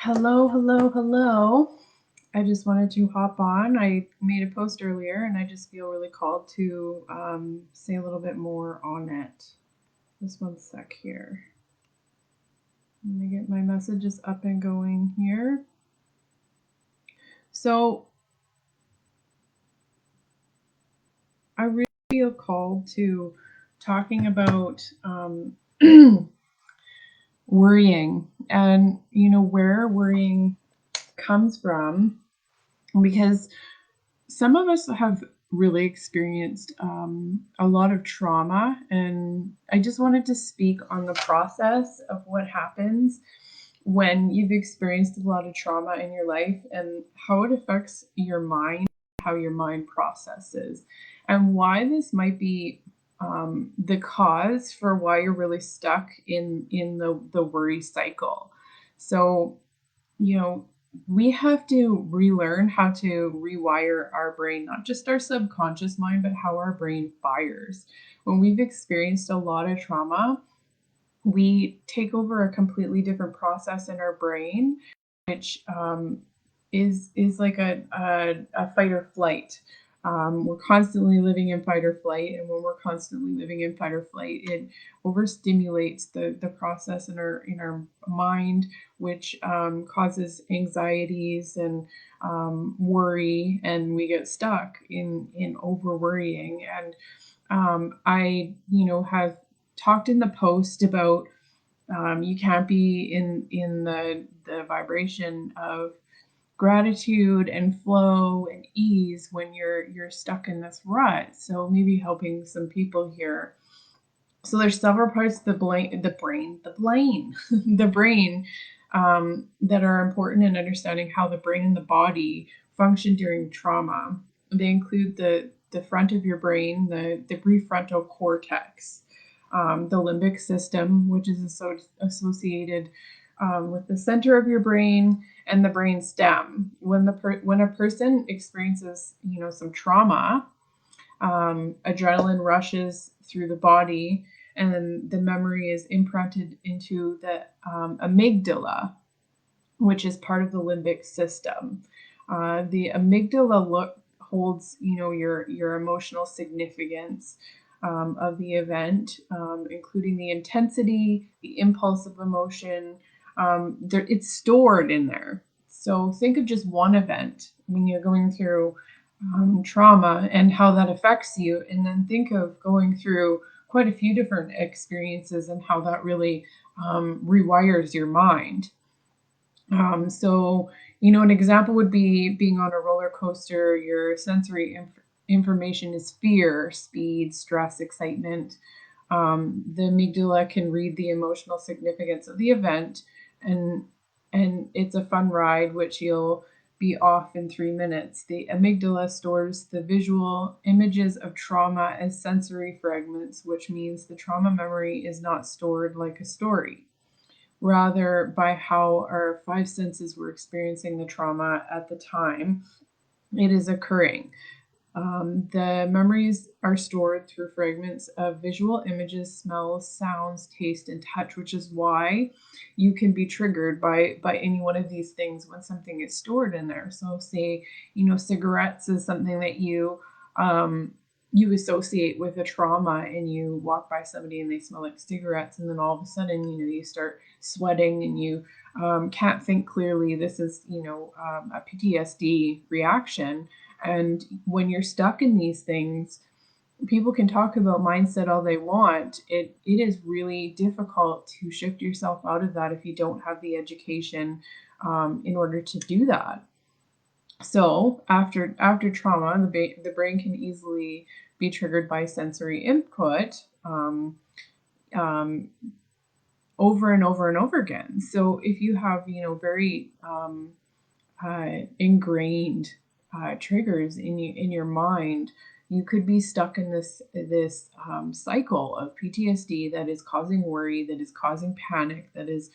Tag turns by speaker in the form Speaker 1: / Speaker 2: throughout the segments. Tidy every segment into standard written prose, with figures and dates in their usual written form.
Speaker 1: Hello, hello, hello. I just wanted to hop on. I made a post earlier and I just feel really called to say a little bit more on it. Just one sec here. I'm going to get my messages up and going here. So I really feel called to talking about worrying and, where worrying comes from, because some of us have really experienced a lot of trauma, and I just wanted to speak on the process of what happens when you've experienced a lot of trauma in your life and how it affects your mind, how your mind processes, and why this might be the cause for why you're really stuck in the worry cycle. So, you know, we have to relearn how to rewire our brain, not just our subconscious mind, but how our brain fires. When we've experienced a lot of trauma, we take over a completely different process in our brain, which is like a fight or flight. We're constantly living in fight or flight, and when we're constantly living in fight or flight, it overstimulates the process in our mind, which causes anxieties and worry, and we get stuck in over worrying. And I, have talked in the post about you can't be in the vibration of gratitude and flow and ease when you're stuck in this rut. So maybe helping some people here. So there's several parts of the brain that are important in understanding how the brain and the body function during trauma. They include the front of your brain, the prefrontal cortex, the limbic system, which is associated with the center of your brain, and the brain stem. When a person experiences, some trauma, adrenaline rushes through the body, and then the memory is imprinted into the amygdala, which is part of the limbic system. The amygdala holds, your emotional significance of the event, including the intensity, the impulse of emotion. It's stored in there. So think of just one event when you're going through trauma and how that affects you, and then think of going through quite a few different experiences and how that really rewires your mind. So, an example would be being on a roller coaster. Your sensory information is fear, speed, stress, excitement. The amygdala can read the emotional significance of the event, and it's a fun ride, which you'll be off in 3 minutes. The amygdala stores the visual images of trauma as sensory fragments, which means the trauma memory is not stored like a story, rather by how our five senses were experiencing the trauma at the time it is occurring. The memories are stored through fragments of visual images, smells, sounds, taste, and touch, which is why you can be triggered by any one of these things when something is stored in there. So, say, cigarettes is something that you associate with a trauma, and you walk by somebody and they smell like cigarettes, and then all of a sudden, you start sweating and you can't think clearly. This is, a PTSD reaction. And when you're stuck in these things, people can talk about mindset all they want. It is really difficult to shift yourself out of that if you don't have the education in order to do that. So after trauma, the brain can easily be triggered by sensory input over and over and over again. So if you have, very ingrained triggers in your mind, you could be stuck in this cycle of PTSD that is causing worry, that is causing panic, that is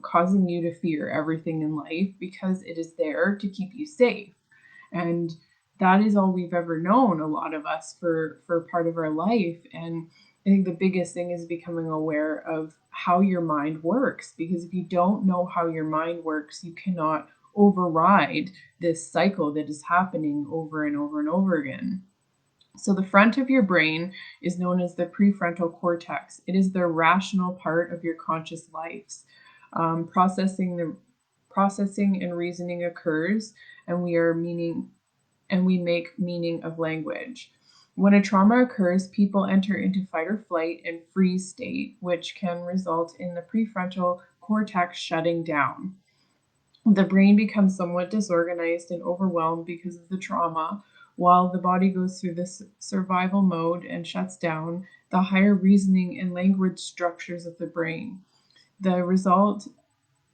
Speaker 1: causing you to fear everything in life because it is there to keep you safe. And that is all we've ever known, a lot of us, for part of our life. And I think the biggest thing is becoming aware of how your mind works, because if you don't know how your mind works, you cannot override this cycle that is happening over and over and over again. So the front of your brain is known as the prefrontal cortex. It is the rational part of your conscious lives. Processing and reasoning occurs, and we make meaning of language. When a trauma occurs, people enter into fight or flight and freeze state, which can result in the prefrontal cortex shutting down. The brain becomes somewhat disorganized and overwhelmed because of the trauma. While the body goes through this survival mode and shuts down the higher reasoning and language structures of the brain. The result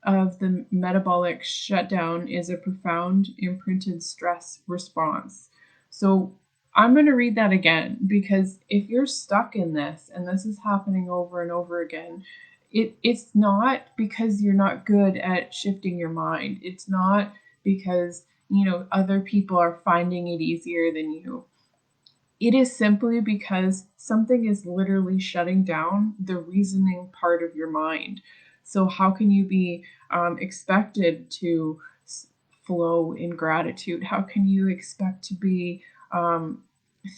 Speaker 1: of the metabolic shutdown is a profound imprinted stress response. So I'm going to read that again, because if you're stuck in this and this is happening over and over again, it's not because you're not good at shifting your mind. It's not because, other people are finding it easier than you. It is simply because something is literally shutting down the reasoning part of your mind. So, how can you be expected to flow in gratitude? How can you expect to be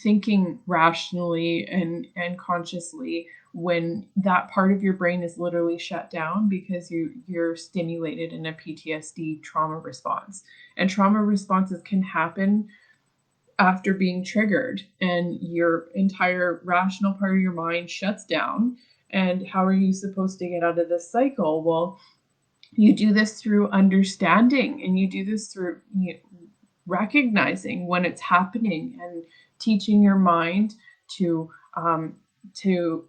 Speaker 1: thinking rationally and consciously when that part of your brain is literally shut down because you're stimulated in a PTSD trauma response? And trauma responses can happen after being triggered, and your entire rational part of your mind shuts down. And how are you supposed to get out of this cycle? Well, you do this through understanding, and you do this through recognizing when it's happening and teaching your mind to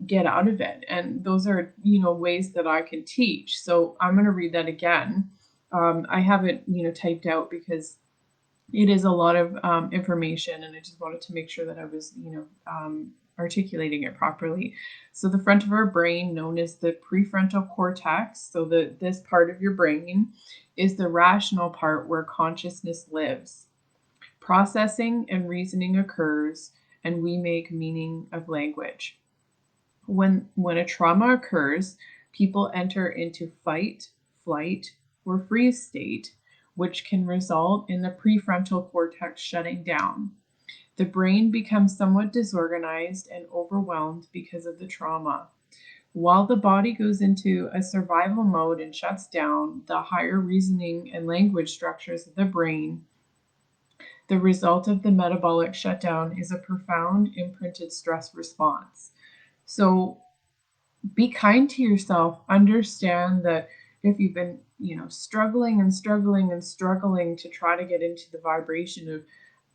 Speaker 1: get out of it. And those are ways that I can teach. So I'm going to read that again. I have it typed out because it is a lot of information, and I just wanted to make sure that I was, articulating it properly. So the front of our brain, known as the prefrontal cortex, so this part of your brain is the rational part where consciousness lives. Processing and reasoning occurs, and we make meaning of language. When a trauma occurs, people enter into fight, flight, or freeze state, which can result in the prefrontal cortex shutting down. The brain becomes somewhat disorganized and overwhelmed because of the trauma. While the body goes into a survival mode and shuts down the higher reasoning and language structures of the brain, the result of the metabolic shutdown is a profound imprinted stress response. So be kind to yourself. Understand that if you've been, struggling and struggling and struggling to try to get into the vibration of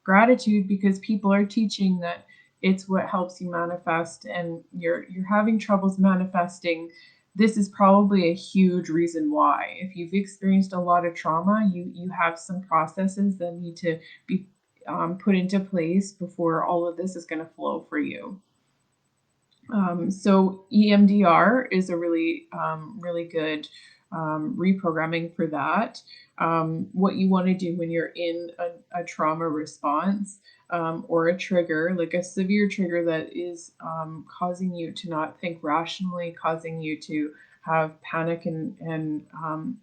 Speaker 1: gratitude because people are teaching that it's what helps you manifest, and you're having troubles manifesting, this is probably a huge reason why. If you've experienced a lot of trauma, you have some processes that need to be put into place before all of this is going to flow for you. So EMDR is a really good reprogramming for that. What you want to do when you're in a trauma response or a trigger, like a severe trigger that is causing you to not think rationally, causing you to have panic and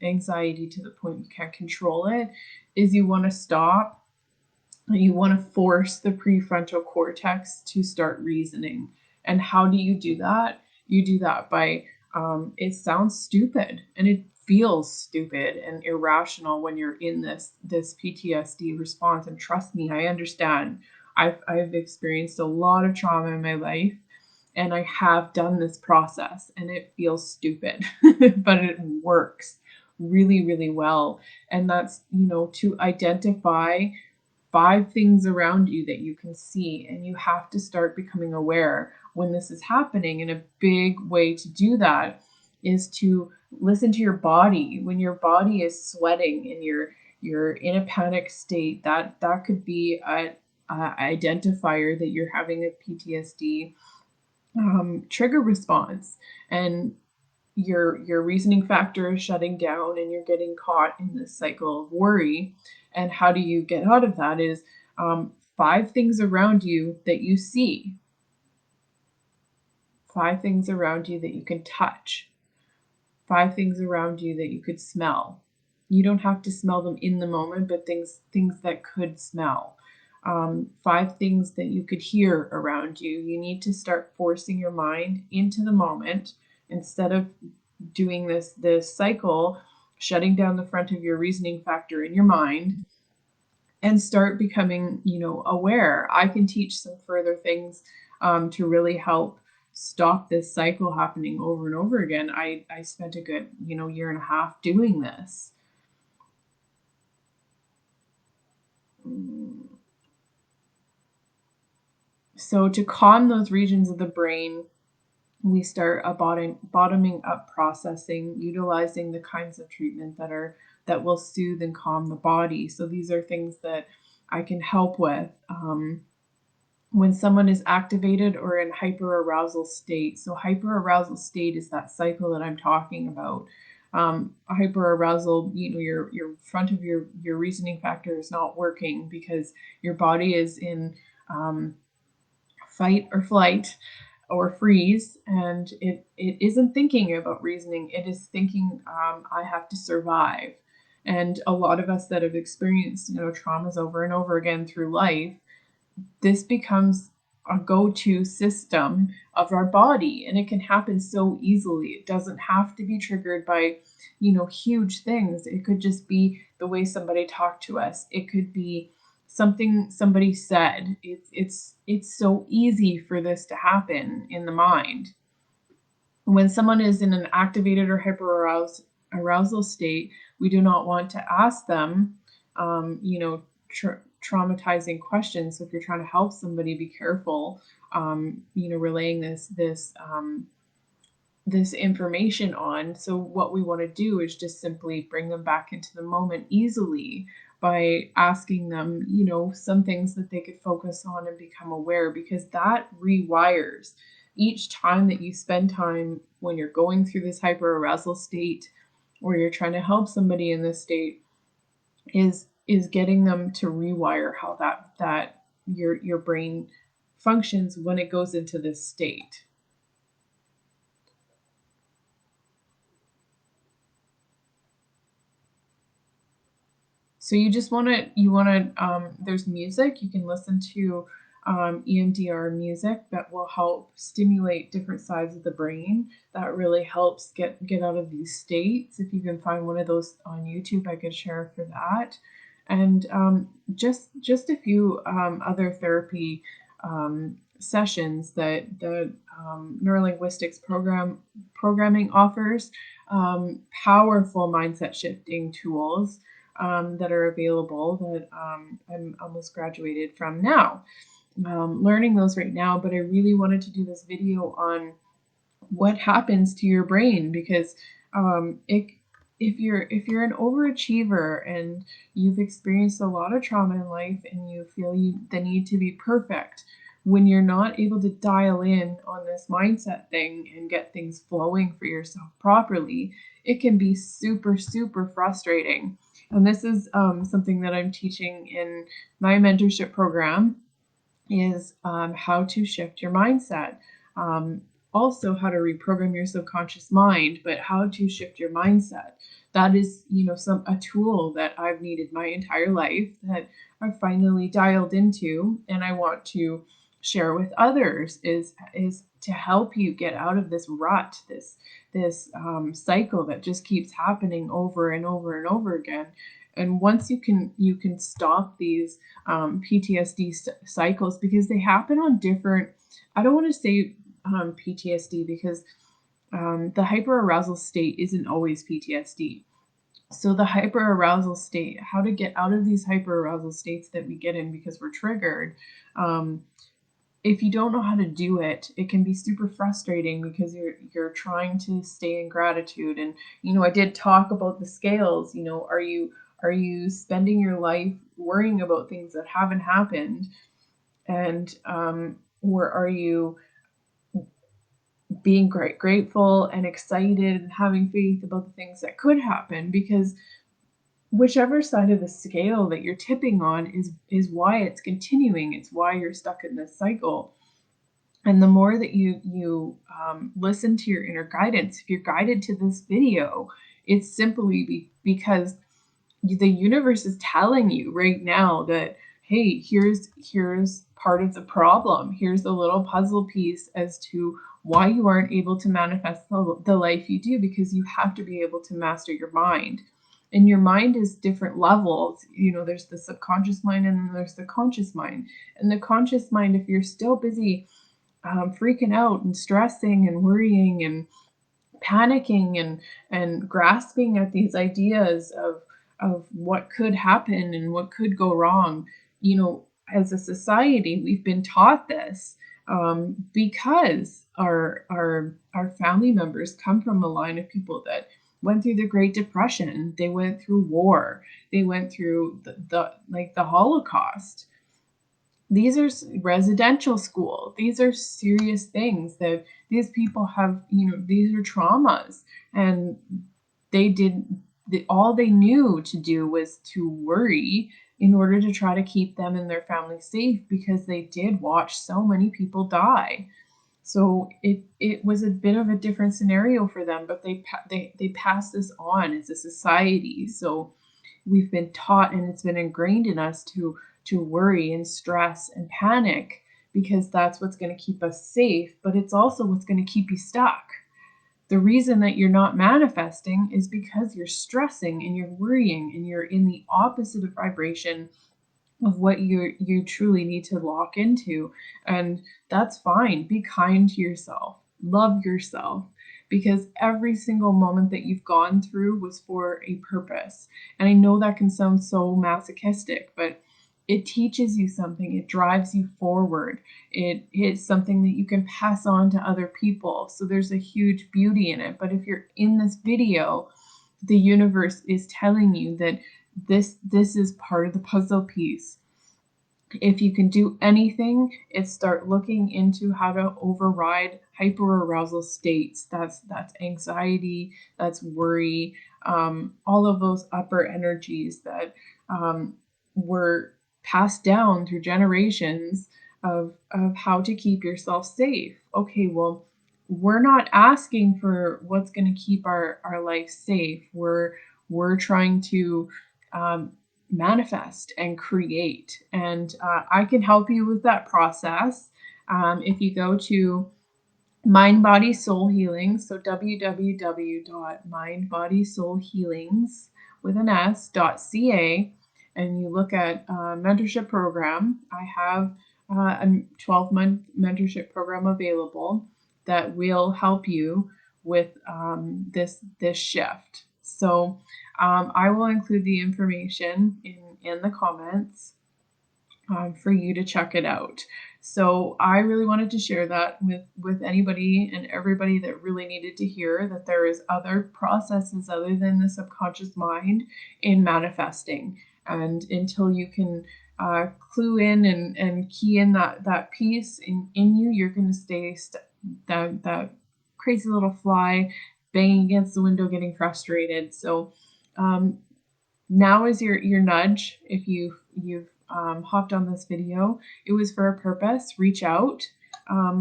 Speaker 1: anxiety to the point you can't control it, is you want to stop. You want to force the prefrontal cortex to start reasoning. And how do you do that? You do that by, it sounds stupid and it feels stupid and irrational when you're in this PTSD response. And trust me, I understand. I've experienced a lot of trauma in my life, and I have done this process, and it feels stupid, but it works really, really well. And that's, to identify 5 things around you that you can see, and you have to start becoming aware when this is happening. And a big way to do that is to listen to your body. When your body is sweating and you're in a panic state, that could be a identifier that you're having a PTSD trigger response, and your reasoning factor is shutting down and you're getting caught in this cycle of worry. And how do you get out of that is 5 things around you that you see. 5 things around you that you can touch, 5 things around you that you could smell. You don't have to smell them in the moment, but things that could smell. 5 things that you could hear around you. You need to start forcing your mind into the moment instead of doing this cycle, shutting down the front of your reasoning factor in your mind and start becoming, aware. I can teach some further things to really help stop this cycle happening over and over again. I spent a good, year and a half doing this. Mm. So to calm those regions of the brain, we start a bottoming up processing, utilizing the kinds of treatment that will soothe and calm the body. So these are things that I can help with. When someone is activated or in hyperarousal state. So hyperarousal state is that cycle that I'm talking about. Hyperarousal, your front of your reasoning factor is not working because your body is in fight or flight or freeze, and it isn't thinking about reasoning. It is thinking, I have to survive. And a lot of us that have experienced, traumas over and over again through life, this becomes a go-to system of our body, and it can happen so easily. It doesn't have to be triggered by huge things. It could just be the way somebody talked to us. It could be something somebody said. It's so easy for this to happen in the mind. When someone is in an activated or hyperarousal state, we do not want to ask them, traumatizing questions. So if you're trying to help somebody, be careful, relaying this information on. So what we want to do is just simply bring them back into the moment easily by asking them, some things that they could focus on and become aware, because that rewires. Each time that you spend time when you're going through this hyperarousal state or you're trying to help somebody in this state is getting them to rewire how that your brain functions when it goes into this state. So there's music. You can listen to EMDR music that will help stimulate different sides of the brain. That really helps get out of these states. If you can find one of those on YouTube, I could share for that. And just a few other therapy sessions that the neurolinguistics programming offers. Powerful mindset shifting tools that are available that I'm almost graduated from now. Learning those right now, but I really wanted to do this video on what happens to your brain, because if you're an overachiever and you've experienced a lot of trauma in life and you feel the need to be perfect, when you're not able to dial in on this mindset thing and get things flowing for yourself properly, it can be super, super frustrating. And this is something that I'm teaching in my mentorship program is how to shift your mindset. Also how to reprogram your subconscious mind, but how to shift your mindset. That is, a tool that I've needed my entire life that I've finally dialed into, and I want to share with others is to help you get out of this rut, this cycle that just keeps happening over and over and over again. And once you can stop these PTSD cycles, because they happen on different. I don't want to say PTSD because the hyperarousal state isn't always PTSD. So the hyperarousal state, how to get out of these hyperarousal states that we get in because we're triggered. If you don't know how to do it, it can be super frustrating because you're trying to stay in gratitude. And I did talk about the scales. Are you spending your life worrying about things that haven't happened, and or are you being grateful and excited and having faith about the things that could happen? Because whichever side of the scale that you're tipping on is why it's continuing. It's why you're stuck in this cycle. And the more that you listen to your inner guidance, if you're guided to this video, it's simply because the universe is telling you right now that, hey, here's part of the problem. Here's a little puzzle piece as to why you aren't able to manifest the life you do, because you have to be able to master your mind. And your mind is different levels. You know, there's the subconscious mind and then there's the conscious mind. And the conscious mind, if you're still busy freaking out and stressing and worrying and panicking and grasping at these ideas of what could happen and what could go wrong. You know, as a society, we've been taught this because our family members come from a line of people that went through the Great Depression, they went through war, they went through the like the Holocaust. These are residential school. These are serious things that these people have, you know, these are traumas. And they did, all they knew to do was to worry in order to try to keep them and their family safe, because they did watch so many people die. So it was a bit of a different scenario for them, but they passed this on as a society. So we've been taught, and it's been ingrained in us to worry and stress and panic, because that's what's going to keep us safe, but it's also what's going to keep you stuck. The reason that you're not manifesting is because you're stressing and you're worrying and you're in the opposite of vibration of what you truly need to lock into. And that's fine. Be kind to yourself. Love yourself, because every single moment that you've gone through was for a purpose. And I know that can sound so masochistic, but it teaches you something. It drives you forward. It is something that you can pass on to other people. So there's a huge beauty in it. But if you're in this video, the universe is telling you that this is part of the puzzle piece. If you can do anything, it's start looking into how to override hyperarousal states. That's anxiety, that's worry, all of those upper energies that were passed down through generations of how to keep yourself safe. Okay, well, we're not asking for what's going to keep our life safe. We're trying to manifest and create. And I can help you with that process. If you go to Mind Body Soul Healing, so www.mindbodysoulhealings with an S.ca, and you look at mentorship program, I have a 12-month mentorship program available that will help you with this shift. So I will include the information in the comments for you to check it out. So I really wanted to share that with anybody and everybody that really needed to hear that there is other processes other than the subconscious mind in manifesting. And until you can clue in and key in that piece in you, you're going to stay that crazy little fly banging against the window, getting frustrated. So now is your nudge. If you've hopped on this video, it was for a purpose. Reach out.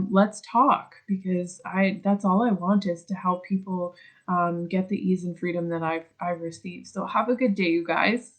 Speaker 1: Let's talk, because that's all I want, is to help people get the ease and freedom that I've received. So have a good day, you guys.